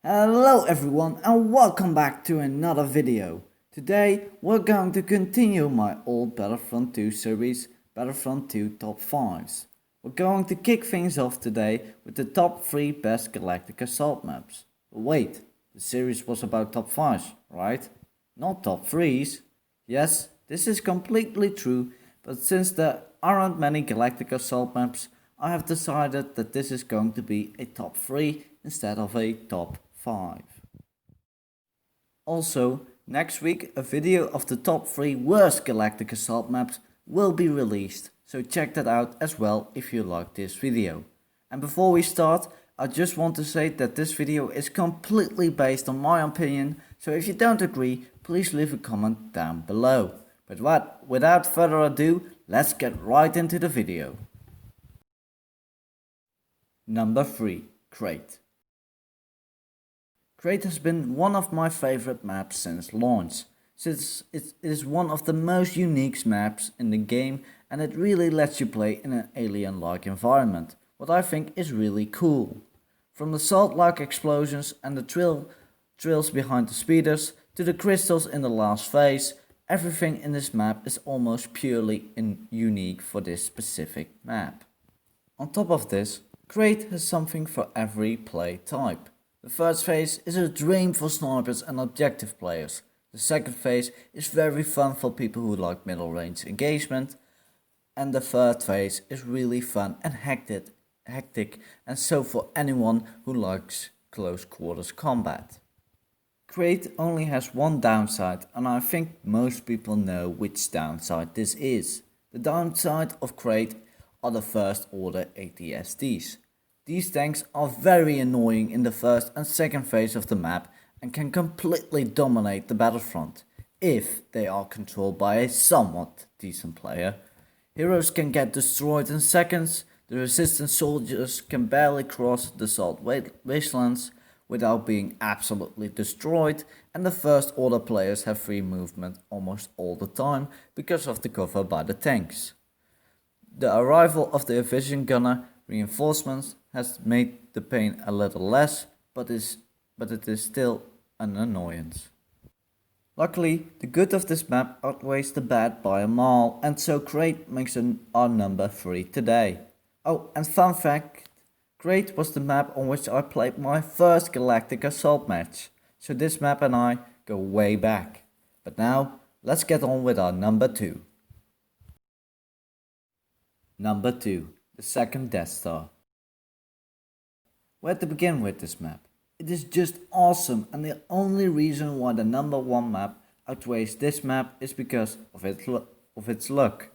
Hello everyone and welcome back to another video. Today we're going to continue my old Battlefront 2 series, Battlefront 2 Top 5's. We're going to kick things off today with the top 3 best Galactic assault maps. But wait, the series was about top 5's, right? Not top 3's. Yes, this is completely true, but since there aren't many Galactic assault maps, I have decided that this is going to be a top 3 instead of a top 5. Also, next week a video of the top 3 worst Galactic assault maps will be released, so check that out as well if you like this video. And before we start, I just want to say that this video is completely based on my opinion, so if you don't agree, please leave a comment down below. But without further ado, let's get right into the video. Number 3. Crate. Crate has been one of my favorite maps since launch, since it is one of the most unique maps in the game and it really lets you play in an alien-like environment, what I think is really cool. From the salt-like explosions and the thrills behind the speeders to the crystals in the last phase, everything in this map is almost purely unique for this specific map. On top of this, Crate has something for every play type. The first phase is a dream for snipers and objective players. The second phase is very fun for people who like middle range engagement. And the third phase is really fun and hectic and so for anyone who likes close quarters combat. Crate only has one downside and I think most people know which downside this is. The downside of Crate are the first order ATSTs. These tanks are very annoying in the first and second phase of the map and can completely dominate the battlefront, if they are controlled by a somewhat decent player. Heroes can get destroyed in seconds, the resistance soldiers can barely cross the salt wastelands without being absolutely destroyed, and the first order players have free movement almost all the time because of the cover by the tanks. The arrival of the Vision Gunner reinforcements has made the pain a little less, but it is still an annoyance. Luckily, the good of this map outweighs the bad by a mile, and so Crate makes our number 3 today. Oh, and fun fact, Crate was the map on which I played my first Galactic assault match, so this map and I go way back. But now, let's get on with our number 2. Number 2. The second Death Star. Where to begin with this map? It is just awesome, and the only reason why the number 1 map outweighs this map is because of its look.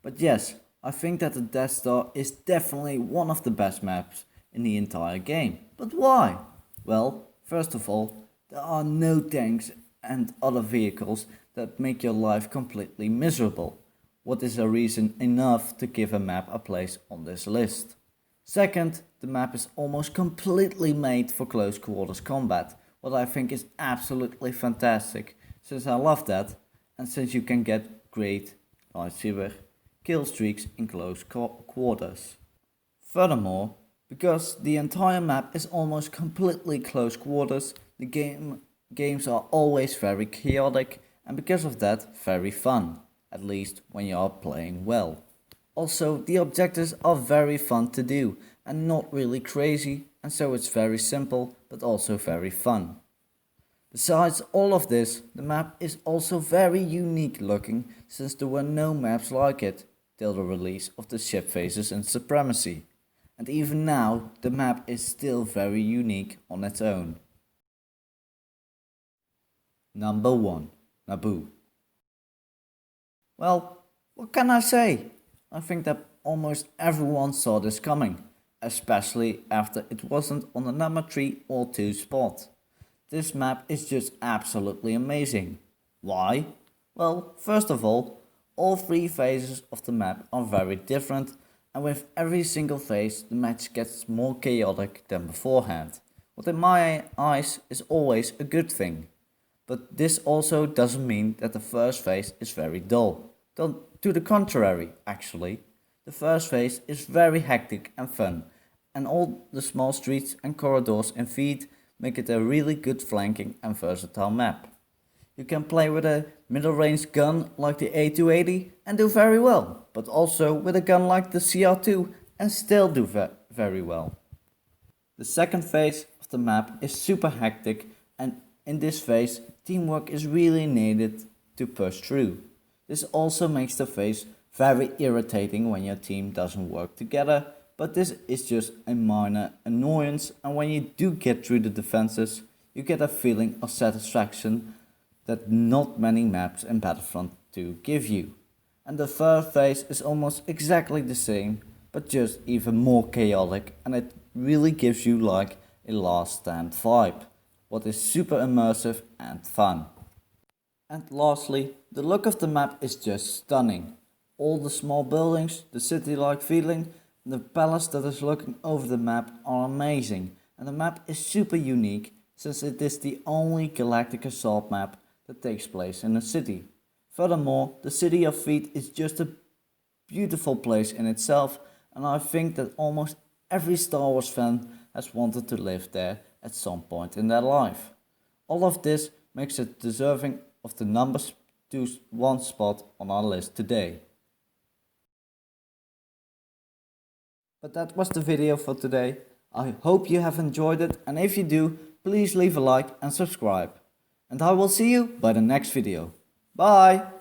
But yes, I think that the Death Star is definitely one of the best maps in the entire game. But why? Well, first of all, there are no tanks and other vehicles that make your life completely miserable. What is a reason enough to give a map a place on this list? Second, the map is almost completely made for close quarters combat, what I think is absolutely fantastic, since I love that, and since you can get great lightsaber kill streaks in close quarters. Furthermore, because the entire map is almost completely close quarters, the games are always very chaotic, and because of that, very fun. At least when you are playing well. Also, the objectives are very fun to do and not really crazy, and so it's very simple but also very fun. Besides all of this, the map is also very unique looking, since there were no maps like it till the release of the ship phases in Supremacy. And even now, the map is still very unique on its own. Number 1. Naboo. Well, what can I say? I think that almost everyone saw this coming, especially after it wasn't on the number 3 or 2 spot. This map is just absolutely amazing. Why? Well, first of all 3 phases of the map are very different, and with every single phase the match gets more chaotic than beforehand, what in my eyes is always a good thing. But this also doesn't mean that the first phase is very dull. To the contrary, actually. The first phase is very hectic and fun, and all the small streets and corridors in Feed make it a really good flanking and versatile map. You can play with a middle-range gun like the A280 and do very well, but also with a gun like the CR2 and still do very well. The second phase of the map is super hectic, and in this phase teamwork is really needed to push through. This also makes the phase very irritating when your team doesn't work together, but this is just a minor annoyance, and when you do get through the defenses, you get a feeling of satisfaction that not many maps in Battlefront 2 give you. And the third phase is almost exactly the same, but just even more chaotic, and it really gives you like a Last Stand vibe, what is super immersive and fun. And lastly, the look of the map is just stunning. All the small buildings, the city-like feeling, and the palace that is looking over the map are amazing, and the map is super unique since it is the only Galactic assault map that takes place in a city. Furthermore, the city of 5's is just a beautiful place in itself, and I think that almost every Star Wars fan has wanted to live there at some point in their life. All of this makes it deserving of the number 1 spot on our list today. But that was the video for today. I hope you have enjoyed it, and if you do, please leave a like and subscribe. And I will see you by the next video. Bye!